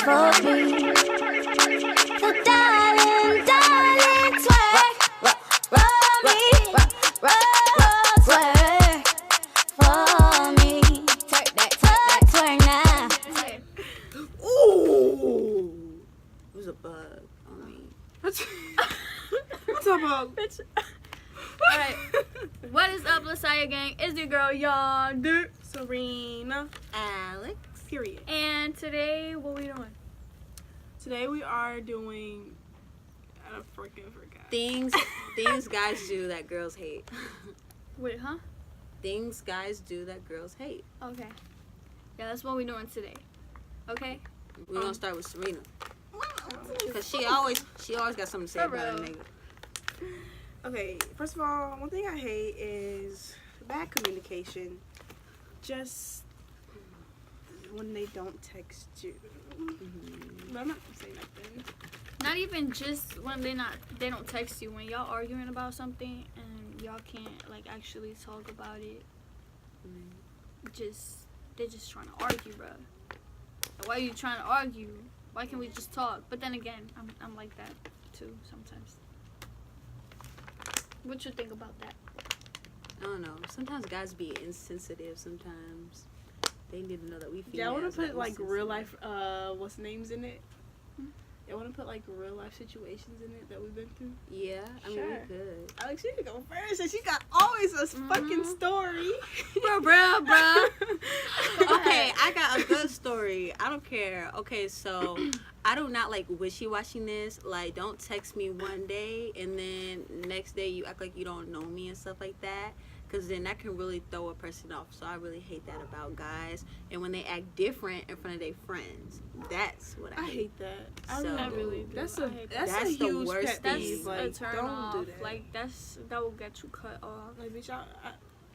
for me. So darling, darling, twerk for me. Twerk for me. Twerk now. Ooh. It was a bug on me. What's up, bitch? Alright. What is up, Lasaya Gang? It's your girl, Yonder. Serena. Alex. Period. And today, what we doing? Today we are doing. I freaking forgot. Things guys do that girls hate. Wait, huh? Things guys do that girls hate. Okay. Yeah, that's what we doing today. Okay? We're gonna start with Serena. Cause she always got something to say For about a real. nigga. Okay, first of all, one thing I hate is bad communication. Just when they don't text you. But I'm not gonna say nothing. Not even just when they don't text you. When y'all arguing about something and y'all can't like actually talk about it. They're just trying to argue, bro. Why are you trying to argue? Why can't we just talk? But then again, I'm like that too sometimes. What you think about that? I don't know. Sometimes guys be insensitive. Sometimes they need to know that we feel. Yeah, I want to put like real life, what's names in it? I want to put like real life situations in it that we've been through. Yeah, I mean Sure. we could. Alex, you can go first, and she got always a fucking story. Bruh. Okay, I got a good story. I don't care. Okay, so I do not like wishy-washiness. Like, don't text me one day and then next day you act like you don't know me and stuff like that. Because then that can really throw a person off. So I really hate that about guys. And when they act different in front of their friends, that's what I I hate. hate that. I So- really do. That's a I hate that. that's a That's the huge worst pet That's peeve. thing. a Like, turn don't off. do that. Like that will get you cut off. Like, bitch,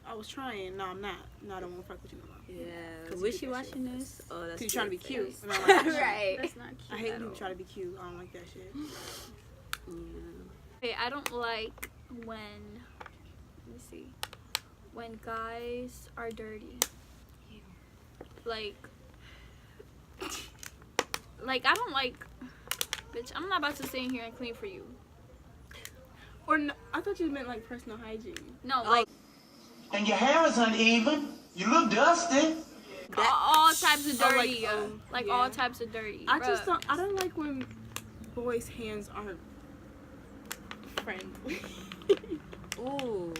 I was trying. No, I'm not. No, I don't want to fuck with you no more. Yeah, 'Cause you do that wishy-washiness. Oh, that's Cause you're trying to be your cute. face. And I don't like that shit. Right. That's not cute. I hate at people all. try to be cute. I don't like that shit. Yeah. Okay, I don't like when. Let me see. When guys are dirty. Like I don't like. Bitch, I'm not about to sit in here and clean for you. Or no, I thought you meant like personal hygiene. No, Oh, like And your hair is uneven. You look dusty. all types of Oh, like, dirty. Like yeah. all types of dirty. I just bruh. don't. I don't like when boys' hands aren't friendly. Ooh.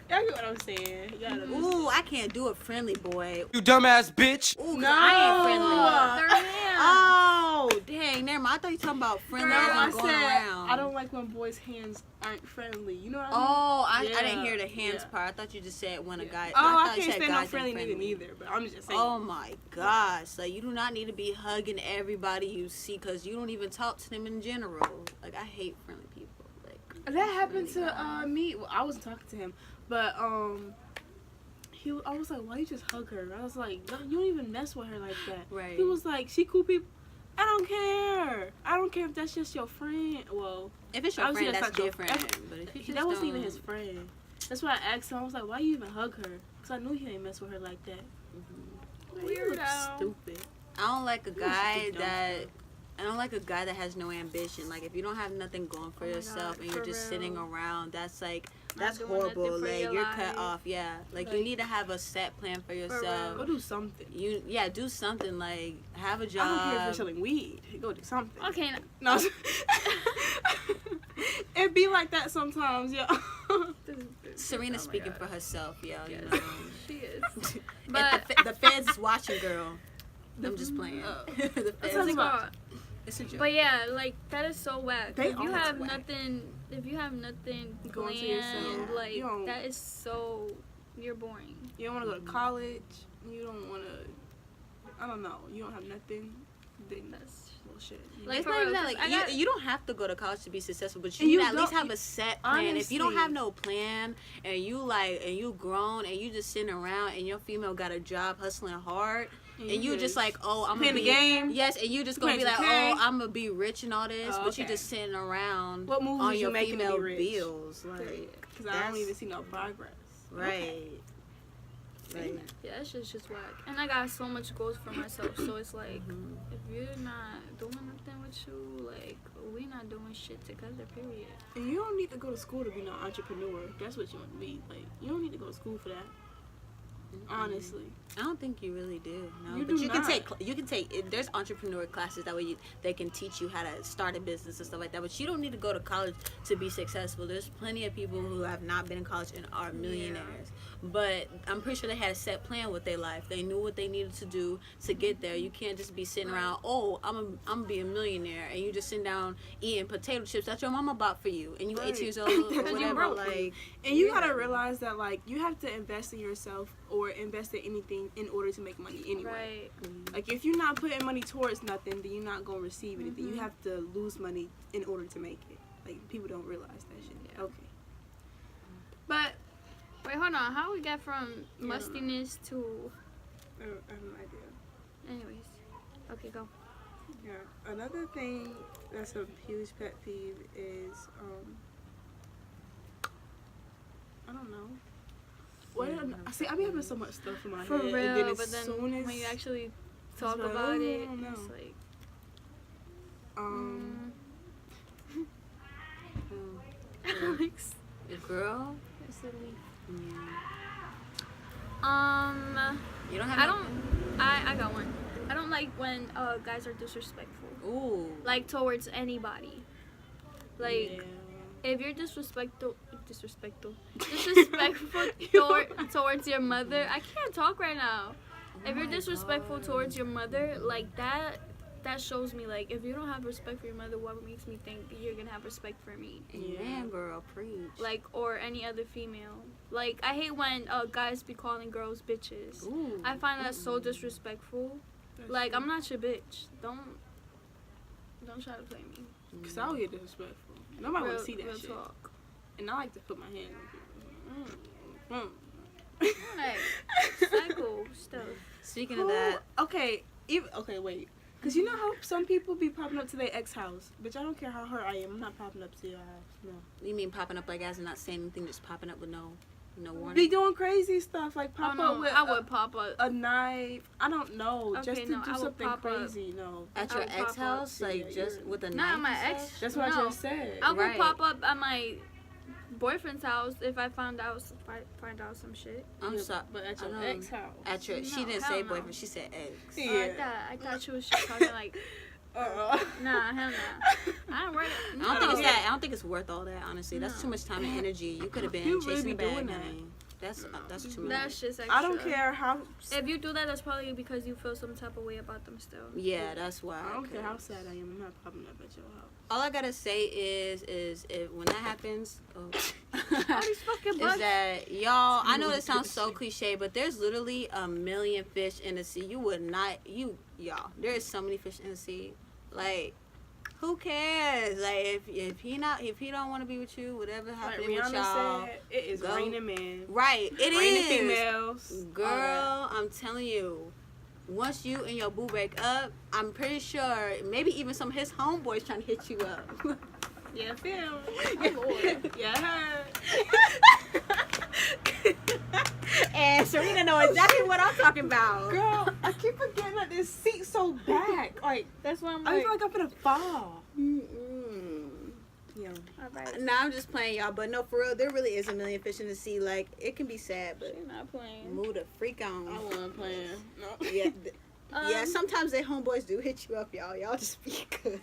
Y'all get what I'm saying? You gotta Ooh, I can't do it friendly, boy. You dumbass bitch. Ooh, 'cause No. I ain't friendly. Their hands. Oh, dang, never mind. I thought you talking about friendly No, as I in going said around. I don't like when boys' hands aren't friendly. You know what I mean? Oh, I Yeah, didn't hear the hands yeah. part. I thought you just said when a guy. Oh, I thought you can't said stand no guys friendly ain't nigga neither. But I'm just saying. Oh my gosh, like you do not need to be hugging everybody you see because you don't even talk to them in general. Like I hate friendly people. Like That happened really to me. Well, I wasn't talking to him, but I was like, why you just hug her? I was like, no, you don't even mess with her like that. Right. He was like, she cool people. I don't care. I don't care if that's just your friend. Well, if it's your obviously friend, that's not your different. friend. But if you just that wasn't even don't- his friend. That's why I asked him. I was like, why you even hug her? Because I knew he didn't mess with her like that. Like, you look Weirdo. stupid. I don't like a You guy just dumb that. fuck. I don't like a guy that has no ambition. Like if you don't have nothing going for Oh my yourself God, and you're for just real. sitting around, that's like Not that's doing nothing horrible. for Like your you're cut life. off. Yeah. Like you Like- need to have a set plan for real. yourself. Go do something. Do something like have a I job. don't care if you're selling weed. Go do something. Okay. No. It be like that sometimes, yeah. Serena's Oh my speaking God. for herself, y'all. Yes. You know. She is. And But the feds is watching, girl. I'm just playing. the What's feds. that about? It's a joke. But yeah, like that is so whack. They If you are have whack. nothing, if you have nothing Going to planned, yourself. like You don't- that is so you're boring. You don't want to go to college. You don't want to. I don't know. You don't have nothing. Then That's bullshit. like It's for not even real, that. 'cause Like I got- you don't have to go to college to be successful, but you And need you to at least don't- have a set plan. If you don't honestly. have no plan and you grown and you just sitting around and your female got a job hustling hard. And you just like, oh, I'm playing gonna the be game. Yes, and you just gonna be Playing like, 2K. oh, I'm gonna be rich and all this, Oh, but you okay. just sitting around What moves on you your making to be female rich? bills, like Because I that's don't even see no progress. right. Like, Yeah, that shit's just whack. And I got so much goals for myself, so it's like, if you're not doing nothing with you, like, we not doing shit together, period. And you don't need to go to school to be an entrepreneur. That's what you want to be. Like, you don't need to go to school for that. Honestly. I don't think you really do. No, You but do you not. can take. There's entrepreneur classes that way they can teach you how to start a business and stuff like that. But you don't need to go to college to be successful. There's plenty of people who have not been in college and are millionaires. But I'm pretty sure they had a set plan with their life. They knew what they needed to do to get there. You can't just be sitting around, oh, I'm gonna be a millionaire, and you just sitting down eating potato chips that your mama bought for you, and you Right. 18 years old or Because you whatever. broke. Like, And you yeah. gotta realize that, like, you have to invest in yourself or invest in anything in order to make money anyway. Right. Like, if you're not putting money towards nothing, then you're not gonna receive anything. You have to lose money in order to make it. Like, people don't realize that shit. Yeah. Okay. But, wait, hold on. How we get from Yeah. mustiness to... I have no idea. Anyways. Okay, go. Yeah. Another thing that's a huge pet peeve is, I don't know. What? See, I be having so much stuff in my For head. real, and then as but then soon as, when you actually talk like, about oh, it, no. it's like... Alex. The girl. It's a leaf. Yeah. Um... You don't have. I don't. I got one. I don't like when guys are disrespectful, Ooh. like towards anybody. Like Yeah. if you're disrespectful towards your mother. I can't talk right now. If you're disrespectful towards your mother, like that shows me, like, if you don't have respect for your mother, what makes me think you're gonna have respect for me? Amen, girl, preach. Like, or any other female. Like, I hate when guys be calling girls bitches. Ooh. I find that so disrespectful. That's Like, true. I'm not your bitch. Don't try to play me. Cause I'll get disrespectful. Nobody want to see that real shit. talk. And I like to put my hand on people. Like, psycho stuff. Speaking of that, Okay, okay, wait. Cause you know how some people be popping up to their ex house, bitch. I don't care how hurt I am. I'm not popping up to your house. No. you mean popping up like as and not saying anything, just popping up with no warning? Be doing crazy stuff like Oh pop no, up with I would pop up. a knife. I don't know, Okay, just to no, I do would something pop up. crazy. No, At I your would pop ex up. house, like Yeah, just you're- with a knife. Not my and ex. stuff? that's what I No. just said. I would Right. pop up at my boyfriend's house if I find out some shit. I'm Yeah, sorry. but at I your know. ex house. At your, she No, didn't hell say no. boyfriend. She said ex. Yeah. I thought she was just talking like, nah, hell no. I don't worry. I don't think it's that. I don't think it's worth all that. Honestly, that's No. too much time and energy. You could have been You really chasing be a bag. doing that. honey. That's too much. That's just extra. I don't care how. If you do that, that's probably because you feel some type of way about them still. Yeah, that's why. I don't care how 'cause sad I am. I'm not popping up at your house. All I gotta say is if when that happens, All these fucking is bugs. that y'all, I know this sounds so cliche, but there's literally a million fish in the sea. You would not, y'all, there is so many fish in the sea. Like, who cares? Like, if he don't want to be with you, whatever Like happened with Rihanna y'all. said, it is go. raining men, Right, it raining is. females. Girl, I'm telling you, once you and your boo break up, I'm pretty sure maybe even some of his homeboys trying to hit you up. Yeah, feel. Yeah, I heard. And Serena know exactly what I'm talking about. Girl, I keep forgetting that this seat's so back. Like, That's why I'm I like, feel like I'm gonna fall. Mm-mm. Yeah. alright. Nah, I'm just playing, y'all. But no, for real, there really is a million fish in the sea. Like, it can be sad, but She's not playing. move the freak on. I wasn't playing. No. Yeah, yeah. Um, Sometimes they homeboys do hit you up, y'all. Y'all just be good.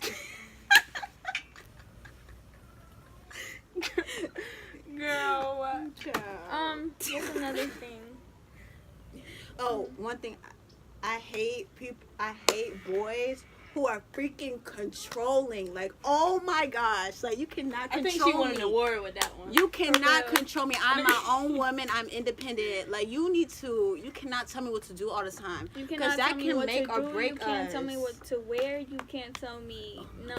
Girl, what's another thing? Oh, one thing, I hate people. I hate boys who are freaking controlling. Like, oh my gosh, like you cannot I control think she won me. an award with that one. You cannot real. control me. I'm my own woman. I'm independent. Like, you cannot tell me what to do all the time. You Because cannot that tell me can what make to or do. break You can't tell me us. what to wear. You can't tell me no.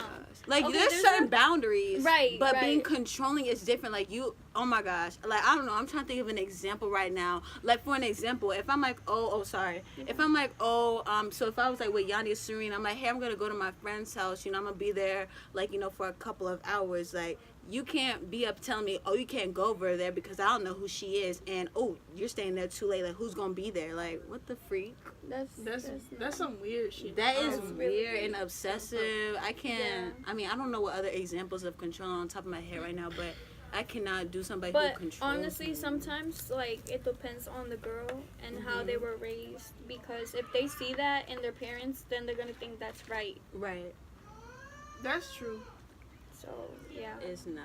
Like, Okay, there's there's certain a- boundaries. Right, But being right. controlling is different. Like, oh my gosh. Like, I don't know. I'm trying to think of an example right now. Like, for an example, if I'm like, sorry. If I'm like, so if I was like with Yanni or Serena, I'm like, hey, I'm going to go to my friend's house. You know, I'm going to be there, like, you know, for a couple of hours. Like, you can't be up telling me, oh, you can't go over there because I don't know who she is, and oh, you're staying there too late. Like, who's gonna be there? Like, what the freak? That's some weird shit. That is really weird and obsessive. I can't. Yeah. I mean, I don't know what other examples of control on top of my head right now, but I cannot do somebody But who controls. honestly, me. sometimes like it depends on the girl and how they were raised. Because if they see that in their parents, then they're gonna think that's right. Right. That's true. So yeah. It's not.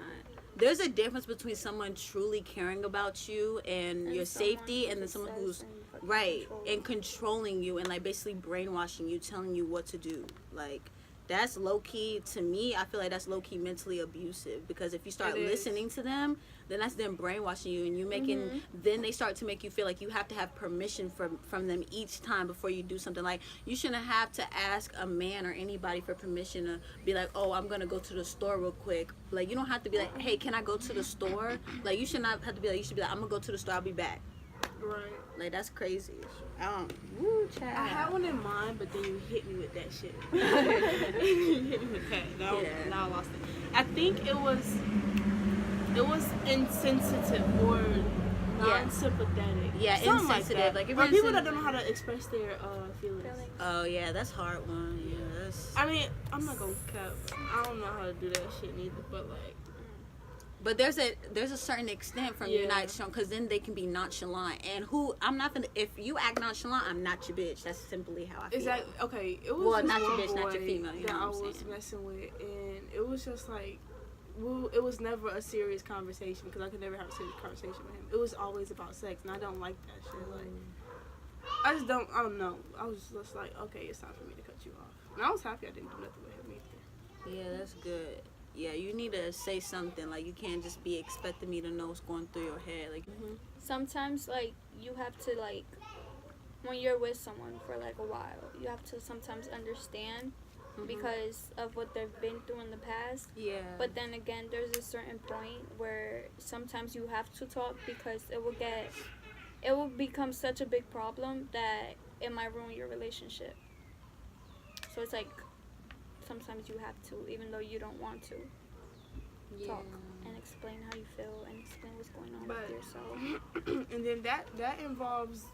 There's a difference between someone truly caring about you and your someone safety, and then who's someone obsessed who's and fucking right controlled. and controlling you and like basically brainwashing you, telling you what to do. Like, that's low key to me. I feel like that's low key mentally abusive, because if you start It is. listening to them, then that's them brainwashing you, and you making then they start to make you feel like you have to have permission from them each time before you do something. Like, you shouldn't have to ask a man or anybody for permission to be like, oh, I'm gonna go to the store real quick. Like, you don't have to be like, hey, can I go to the store? Like, you should not have to be like, you should be like, I'm gonna go to the store, I'll be back. Right. Like, that's crazy. Woo, child. I had one in mind, but then you hit me with that shit. You hit me with that. Now, Yeah. now I lost it. I think it was insensitive or non-sympathetic. Yeah, Something insensitive. Like, Like, if or you're people that insensitive- don't know how to express their feelings. Feelings. Oh yeah, that's a hard one. Yeah, that's. I mean, I'm not gonna cap. I don't know how to do that shit neither, but like, But there's a certain extent from you Yeah. not showing, because then they can be nonchalant. And I'm not gonna, if you act nonchalant, I'm not your bitch. That's simply how I feel. is that okay? It was Well, just not your one bitch, not your boy female, you that know I what I'm was saying? messing with, and it was just like, well, it was never a serious conversation because I could never have a serious conversation with him. It was always about sex, and I don't like that shit. Like, I don't know. I was just like, okay, it's time for me to cut you off. And I was happy I didn't do nothing with him either. Yeah, that's good. Yeah, you need to say something. Like, you can't just be expecting me to know what's going through your head. Like, Sometimes like you have to like when you're with someone for like a while, you have to sometimes understand because of what they've been through in the past. yeah. But then again, there's a certain point where sometimes you have to talk because it will become such a big problem that it might ruin your relationship. So it's like sometimes you have to, even though you don't want to, talk and explain how you feel and explain what's going on But- with yourself. And then that involves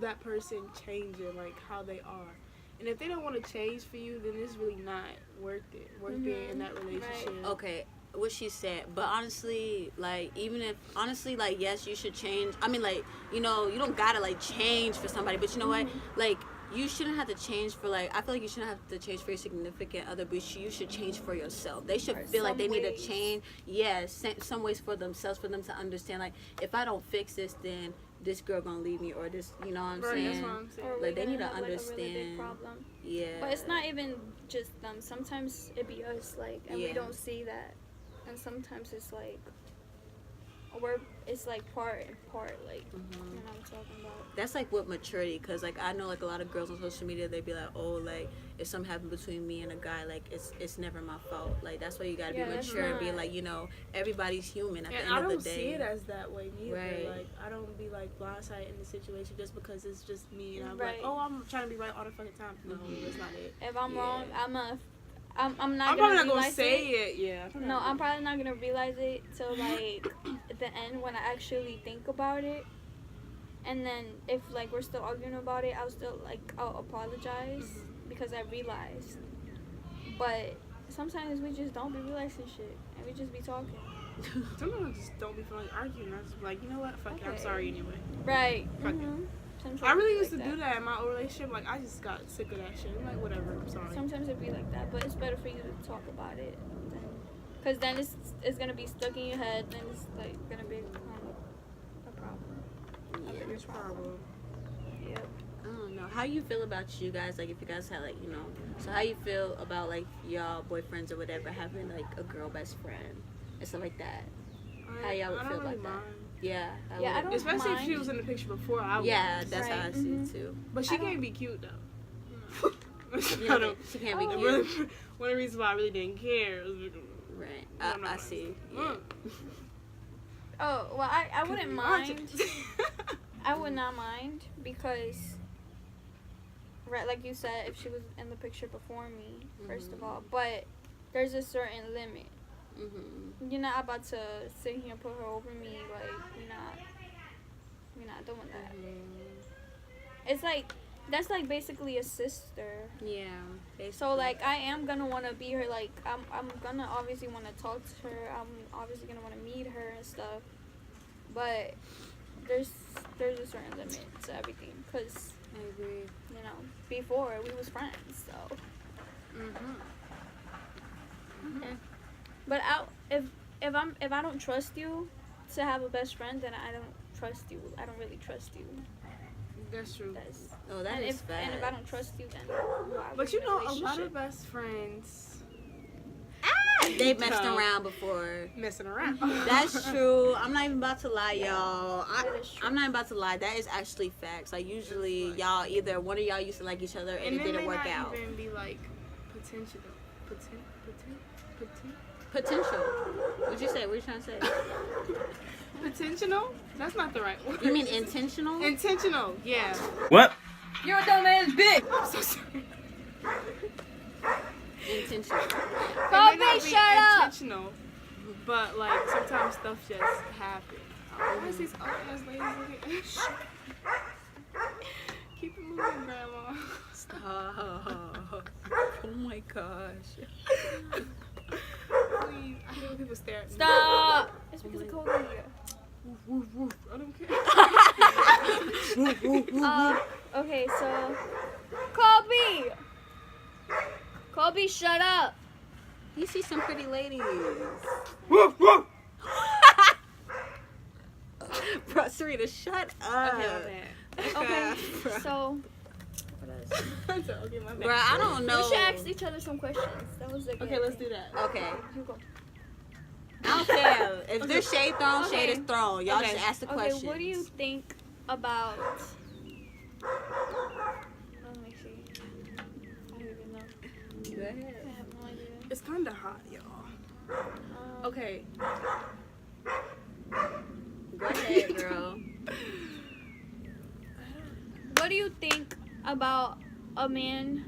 that person changing like how they are. And if they don't want to change for you, then it's really not worth being in that relationship. Okay, what she said, but honestly, like, even if honestly, like, yes, you should change. I mean, like, you know, you don't gotta like change for somebody, but you know what, like, you shouldn't have to change for, like, I feel like you shouldn't have to change for your significant other, but you should change for yourself. They should Or feel like they some need to ways. change. Yeah, some ways for themselves, for them to understand, like, if I don't fix this, then this girl gonna leave me, or this, you know what I'm Right, saying? that's what I'm saying. Or Like, we're they need gonna to have, like, a really big understand. problem. Yeah. But it's not even just them. Sometimes it be us, like, and Yeah. we don't see that. And sometimes it's like, it's like part and part, like, you know what I'm talking about. That's like with maturity, because like I know like a lot of girls on social media, they be like, oh, like if something happened between me and a guy, like it's never my fault. Like, that's why you gotta Yeah, be that's mature and be not- like, you know, everybody's human at the And end I of don't the day. see it as that way neither. Right. Like, I don't be like blindsided in the situation just because it's just me and I'm Right. like, oh, I'm trying to be right all the fucking time. No, that's not it. If I'm Yeah. wrong, I'm not I'm gonna probably not gonna realize say it. it. Yeah. No, I'm probably not gonna realize it till like at the end when I actually think about it. And then if like we're still arguing about it, I'll apologize because I realized. But sometimes we just don't be realizing shit and we just be talking. Sometimes I just don't be feeling like arguing. I just be like, you know what? Fuck it. I'm Okay. sorry anyway. Right. Fuck it. Sometimes I really it be used to like do that in my old relationship. Like, I just got sick of that shit. I'm like, whatever. I'm sorry. Sometimes it be like that, but it's better for you to talk about it, because then it's gonna be stuck in your head, then it's like gonna become a problem. A biggest problem. Yep. I don't know. How you feel about you guys? Like, if you guys had like, you know, so how you feel about like y'all boyfriends or whatever having like a girl best friend and stuff like that? How y'all would I feel don't really about that? mind. Yeah. Yeah, I would. don't Especially if she mind. was in the picture before I was. Yeah, that's how I Right. see it too. But she I don't- can't be cute though. Yeah, I don't. she can't be Oh. cute. Really, one of the reasons why I really didn't care was because Right. I'm not I nice. see. Yeah. Mm. Oh well, I wouldn't mind. Watch it. I would not mind because, right, like you said, if she was in the picture before me, first of all, but there's a certain limit. Mhm. You're not about to sit here and put her over me. Like, we're not doing that. It's like, that's like basically a sister. Yeah. So like, I am gonna want to be her. Like, I'm gonna obviously want to talk to her. I'm obviously gonna want to meet her and stuff. But there's a certain limit to everything. Cause I agree. before we was friends. So. Mhm. Okay. But if I don't trust you to have a best friend, then I don't trust you. I don't really trust you. That's true. That's, Oh, that and is if bad. and if I don't trust you, then why are But we you in a know, a lot relationship? of best friends They messed No. around before. messing around. That's true. I'm not even about to lie, y'all. That is true. I'm not even about to lie. That is actually facts. Like usually, y'all either one of y'all used to like each other and, And it then didn't may work not out. even be like potential. Potential. What'd you say? What you trying to say? Potential? That's not the right word. You mean intentional? Intentional? Yeah. What? You're a dumbass bitch. I'm so sorry. Intentional. It may Kobe, not be shut up. intentional, but like sometimes stuff just happens. Why is these old ass ladies looking at Keep it moving, Grandma. Stop. Oh my gosh. Please. I hate when people stare at me. Stop. It's because of Kobe. Woof, woof, woof. I don't care. Okay, so Kobe. Kobe, shut up. You see some pretty ladies. Woof, woof. Bro, Serena, shut up. Okay, Okay, so my bad. Okay, my bad. Bro, I don't know. we should ask each other some questions. That was a good Okay, let's thing. do that. Okay. You go. I don't care. If there's shade thrown, Okay. shade is thrown. Y'all Okay. just ask the Okay, questions. what do you think about? Let me see. I don't even know. Go I ahead. have no idea. It's kind of hot, y'all. Okay. Go ahead, girl. What do you think about a man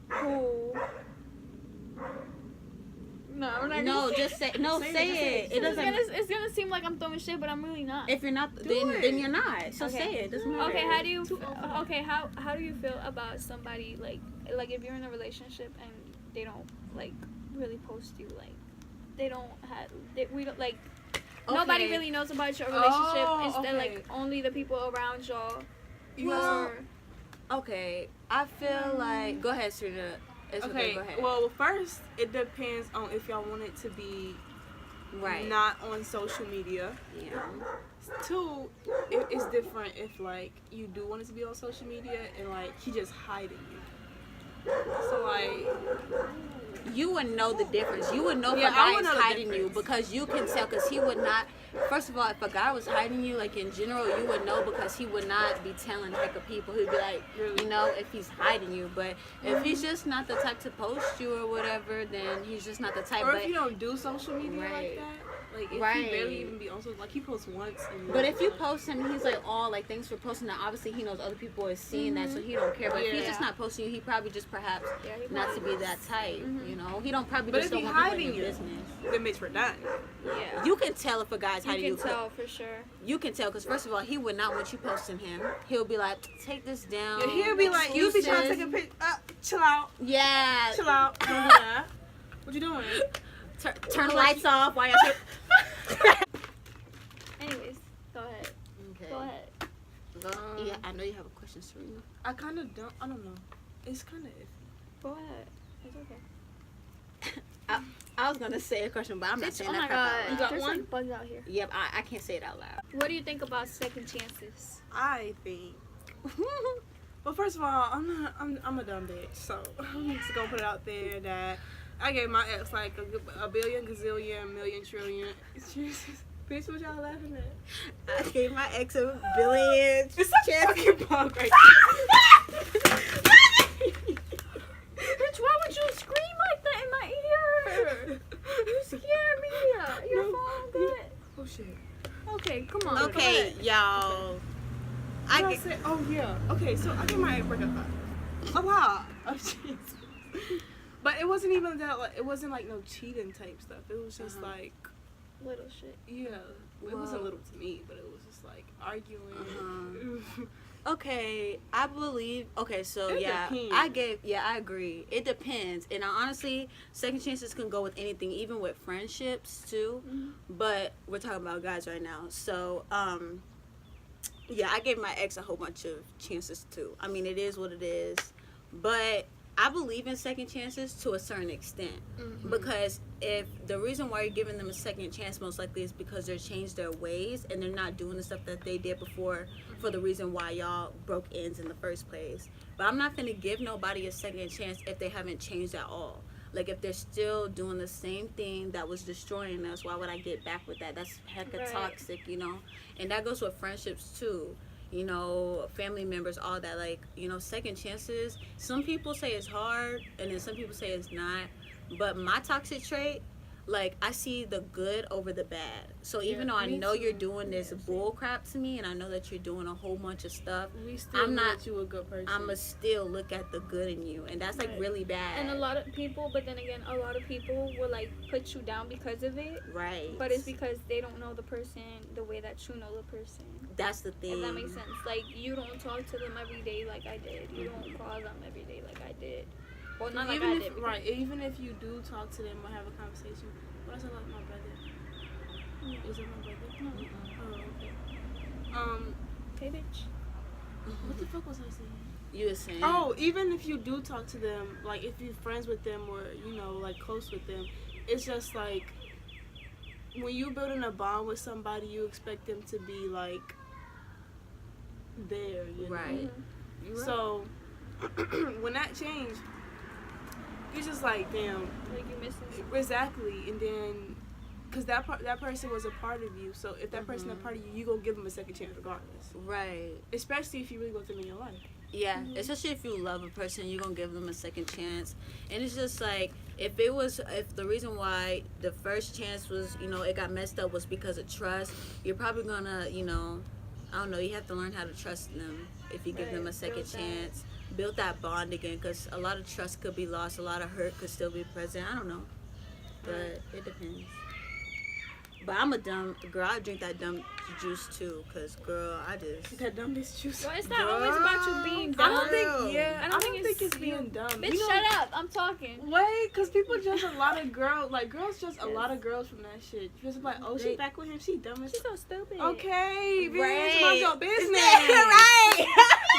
who? No, I'm not No, gonna just say no. Say it, Say just say it. it. It doesn't. It's gonna seem like I'm throwing shit, but I'm really not. If you're not, it. then you're not. So Okay. say it. Doesn't matter. Okay, how do you? Okay, how do you feel about somebody like if you're in a relationship and they don't like really post you, like they don't have we don't like nobody Okay. really knows about your relationship. Oh, Instead, okay. like only the people around y'all. Well, Or- Okay, I feel like. Go ahead, Serena. It's okay. Okay, Go ahead. well, first, it depends on if y'all want it to be right. not on social media. Yeah. Two, it's different if, like, you do want it to be on social media and, like, he just hiding you. So, like, You would know the difference. You would know if Yeah, a I guy would is know the hiding you difference. because you can tell. Because he would not. First of all, if a guy was hiding you, like in general, you would know because he would not be telling heck of people. He'd be like, Really? you know, if he's hiding you. But if he's just not the type to post you or whatever, then he's just not the type. or But if you don't do social media Right. like that, like, if Right. he barely even be on social, like, he posts once. And But if you post him, he's like, oh, like, thanks for posting that. Obviously, he knows other people are seeing that, so he don't care. But if he's Yeah. just not posting you, he probably just perhaps Yeah, he not to probably- be that type, you know? He don't probably But just if don't he want people in hiding your you, business. then bitch, we're done. Yeah. You can tell if a guy's You hiding can you. tell for sure. You can tell, because first of all, he would not want you posting him. He'll be like, take this down. Yeah, he'll be like, you be trying to take a Excuses. picture. Chill out. Yeah. Chill out. Don't do that. What you doing? Turn the lights off while y'all Anyways, go ahead. Okay. Go ahead. Yeah, I know you have a question, Serena. I kind of don't. I don't know. It's kind of iffy. Go ahead. It's okay. I was going to say a question, but I'm not saying Oh that my crap god. out You loud. got There's one? like bugs out here. Yep, I can't say it out loud. What do you think about second chances? I think. Well, first of all, I'm a dumb bitch, so I'm just gonna put it out there that I gave my ex like a billion, gazillion, million, trillion. Jesus, bitch, what y'all laughing at? I gave my ex a billion It's a chances. fucking bug right Bitch, why would you scream like that in my ear? You scared me. Your No. phone good? Oh shit. Okay, come on. Okay, y'all. I I get, said, oh yeah. Okay, so I gave my ex breakup a lot. Oh Jesus. But But it wasn't even that. Like, it wasn't like no cheating type stuff. It was just like, Little shit. yeah. It wasn't little to me, but it was just like arguing. Okay, I believe. Okay, so It yeah, depends. I agree. It depends, and honestly, second chances can go with anything, even with friendships too. But we're talking about guys right now, so yeah, I gave my ex a whole bunch of chances too. I mean, it is what it is, but I believe in second chances to a certain extent, because if the reason why you're giving them a second chance most likely is because they're changed their ways and they're not doing the stuff that they did before for the reason why y'all broke ends in the first place. But I'm not gonna give nobody a second chance if they haven't changed at all. Like, if they're still doing the same thing that was destroying us, why would I get back with that? That's hecka Right. toxic, you know? And that goes with friendships too. You know, family members, all that. Like, you know, second chances. Some people say it's hard, and then some people say it's not. But my toxic trait, like, I see the good over the bad. So even though I me know you're too. doing this bull crap to me, and I know that you're doing a whole bunch of stuff, We still I'm know not- that you a good person. I'ma still look at the good in you, and that's like Right. really bad. And a lot of people, but then again, a lot of people will like put you down because of it. Right. But it's because they don't know the person the way that you know the person. That's the thing. If that makes sense. Like, you don't talk to them every day like I did. You don't call them every day like I did. Well, not like even I if, did. because- right, even if you do talk to them or have a conversation, what else I like my brother? Is it my brother? No. Oh, okay. Hey, bitch. What the fuck was I saying? You were saying. Oh, even if you do talk to them, like if you're friends with them or you know, like close with them, it's just like when you building a bond with somebody, you expect them to be like there, you know? Right. You're right. So when that changed, you're just like, damn, Like, you missing something. exactly. And then, cause that person was a part of you. So if that person a part of you, you gonna give them a second chance regardless. Right. Especially if you really want them in your life. Yeah, especially if you love a person, you're gonna give them a second chance. And it's just like, if the reason why the first chance was, you know, it got messed up was because of trust, you're probably gonna, you know, I don't know, you have to learn how to trust them if you give them a Right, second build that. chance. Build that bond again, because a lot of trust could be lost, a lot of hurt could still be present. I don't know, but it depends. But I'm a dumb girl. I drink that dumb juice too, cause girl, I just. That dumbest juice. Well, it's not always about you being I dumb. don't think. Girl. Yeah, I I don't don't, think think it's it's being dumb. Bitch, You know, shut up. I'm talking. Wait, cause people judge a lot of girls. Like girls judge a lot of girls from that shit. Just like, oh, she They- back with him. She dumb as. She's so stupid. Okay, bitch, Right. mind your business. Right.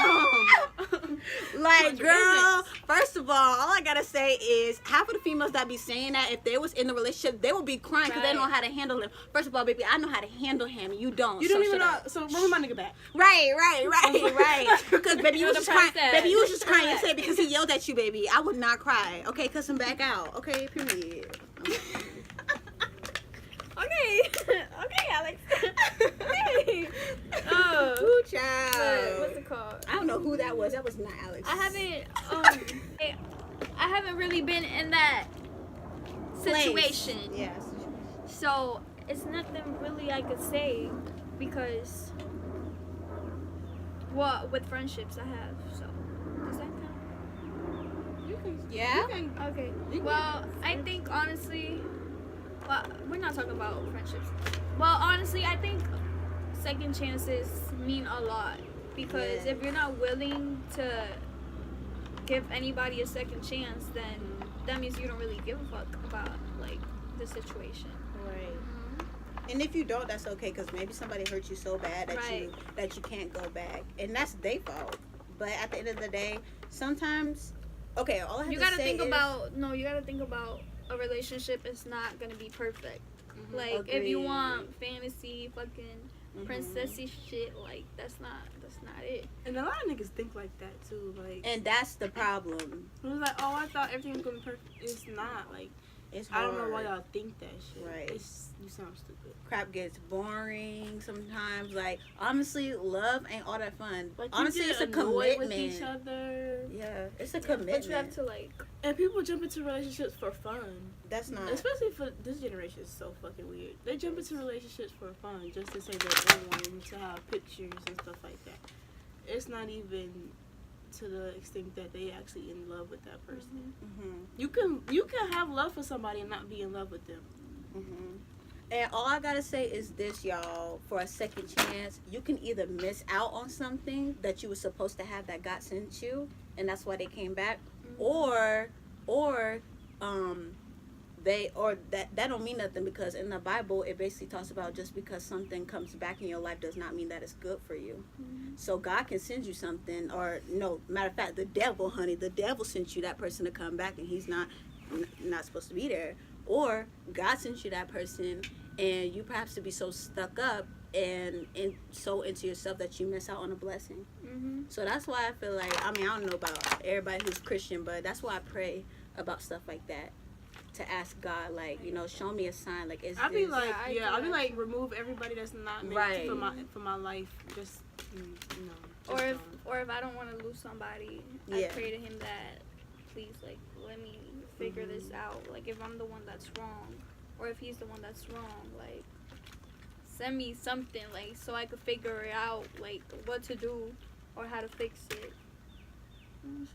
Um, Like, Mind your girl, business. first of all I gotta say is half of the females that be saying that, if they was in the relationship, they would be crying because they don't know how to handle him. First of all, baby, I know how to handle him. You don't. You don't so even shut know. up. So bring my nigga back. Right. Because baby, you You're was just the crying. princess. Baby, you was just crying Correct. yesterday because he yelled at you, baby. I would not cry. Okay, cuss him back out. Okay, period. Okay. Okay, Alex. Okay. Oh. Ooh, But child. what's it called? I don't know who that was. That was not Alex. I haven't really been in that situation. Yes. So it's nothing really I could say because, well, with friendships I have. So does that count? You can. Yeah? You can. Okay. You can- Well, I think honestly, well, we're not talking about friendships. Well, honestly, I think second chances mean a lot because Yeah. if you're not willing to give anybody a second chance, then that means you don't really give a fuck about like the situation. Right. And if you don't, that's okay, because maybe somebody hurt you so bad that Right. you can't go back, and that's their fault. But at the end of the day, sometimes, okay, all I have You to gotta say think is, about a relationship is not gonna be perfect. Like if you Agreed. want fantasy fucking princessy shit, like that's not it. And a lot of niggas think like that too. Like, and that's the problem. it was like, oh, I thought everything was gonna be perfect. It's not. Like, It's I hard. don't know why y'all think that shit. Right. It's, you sound stupid. Crap gets boring sometimes. Like, honestly, love ain't all that fun. Like, you Honestly, get it's a annoyed commitment. with each other. Yeah, it's a commitment. But you have to like And people jump into relationships for fun. That's not. Especially for this generation, is so fucking weird. They jump into relationships for fun, just to say they're in one, to have pictures and stuff like that. It's not even to the extent that they actually in love with that person. Mm-hmm. You can have love for somebody and not be in love with them. Mm-hmm. And all I gotta say is this, y'all. For a second chance, you can either miss out on something that you were supposed to have that God sent you, and that's why they came back, or that don't mean nothing, because in the Bible it basically talks about just because something comes back in your life does not mean that it's good for you. So God can send you something, or no, matter of fact, the devil sent you that person to come back, and he's not supposed to be there. Or God sent you that person, and you perhaps to be so stuck up and so into yourself that you miss out on a blessing. So that's why I feel like, I mean, I don't know about everybody who's Christian, but that's why I pray about stuff like that, to ask God, like, you know, show me a sign. Like, is I'll be this... like, Yeah, I'll be like, remove everybody that's not meant Right. for my life. Just, you know. Just Or if I don't want to lose somebody, I Yeah. pray to him that, please, like, let me figure this out. Like, if I'm the one that's wrong, or if he's the one that's wrong, like, send me something, like, so I could figure it out, like, what to do or how to fix it. You know what I'm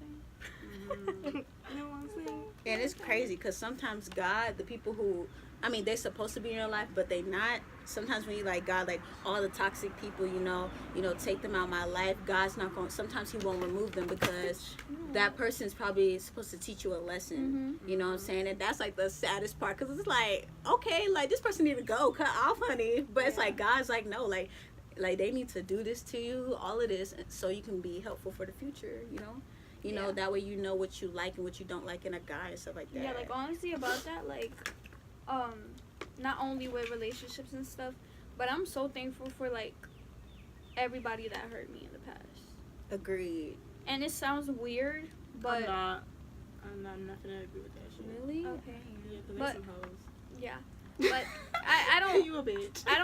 saying? You know what I'm saying? And it's crazy because sometimes God, the people who, I mean, they're supposed to be in your life, but they not. Sometimes when you like God, like all the toxic people, you know, take them out of my life. God's not going. Sometimes He won't remove them because that person's probably supposed to teach you a lesson. You know what I'm saying? And that's like the saddest part, because it's like, okay, like this person need to go, cut off, honey. But it's like God's like, no, like they need to do this to you, all of this, so you can be helpful for the future. You know, that way you know what you like and what you don't like in a guy and stuff like that. Yeah, like, honestly, about that, like, not only with relationships and stuff, but I'm so thankful for, like, everybody that hurt me in the past. Agreed. And it sounds weird, but... I'm not gonna agree with that shit. Really? Okay. Yeah, because But- there's some hoes. Yeah. But I don't... You a bitch. I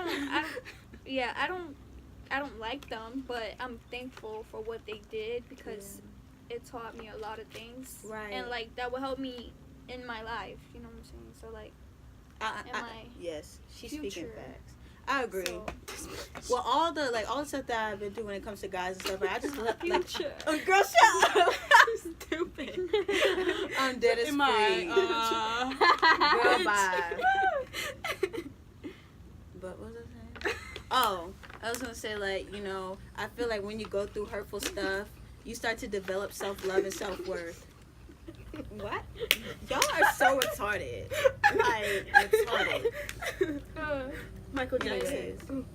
don't like them, but I'm thankful for what they did, because it taught me a lot of things. Right. And, like, that will help me in my life, you know what I'm saying? So, like, Yes, she's future. speaking facts. I agree. so... Well, all the stuff that I've been doing when it comes to guys and stuff, I just like, Future. oh, girl, shut up. Stupid. I'm dead as Am free. Girl, bye. But what was I saying? Oh, I was gonna say, like, you know, I feel like when you go through hurtful stuff, you start to develop self-love and self-worth. What? Y'all are so retarded. Like, retarded. Michael Jackson. Anyways.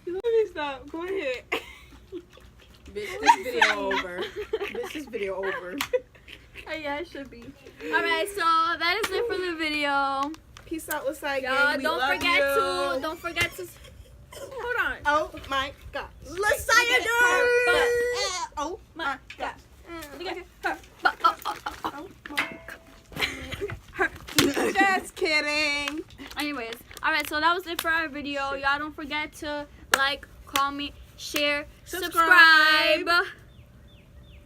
Let me stop. Go ahead. Bitch, this video over. Bitch, this video over. Oh, yeah, it should be. Alright, so that is it for the video. Peace out, Lasai Y'all, gang. We don't love forget you. don't forget to, hold on. Oh my God. Lasaya Oh my God. Look at her. But, Oh my God. Just kidding. anyways, alright, so that was it for our video. Y'all don't forget to like, comment, share, subscribe.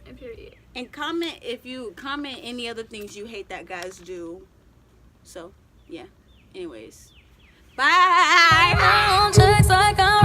And period. And comment if you comment any other things you hate that guys do. So, yeah. Anyways. Bye. Checks like I'm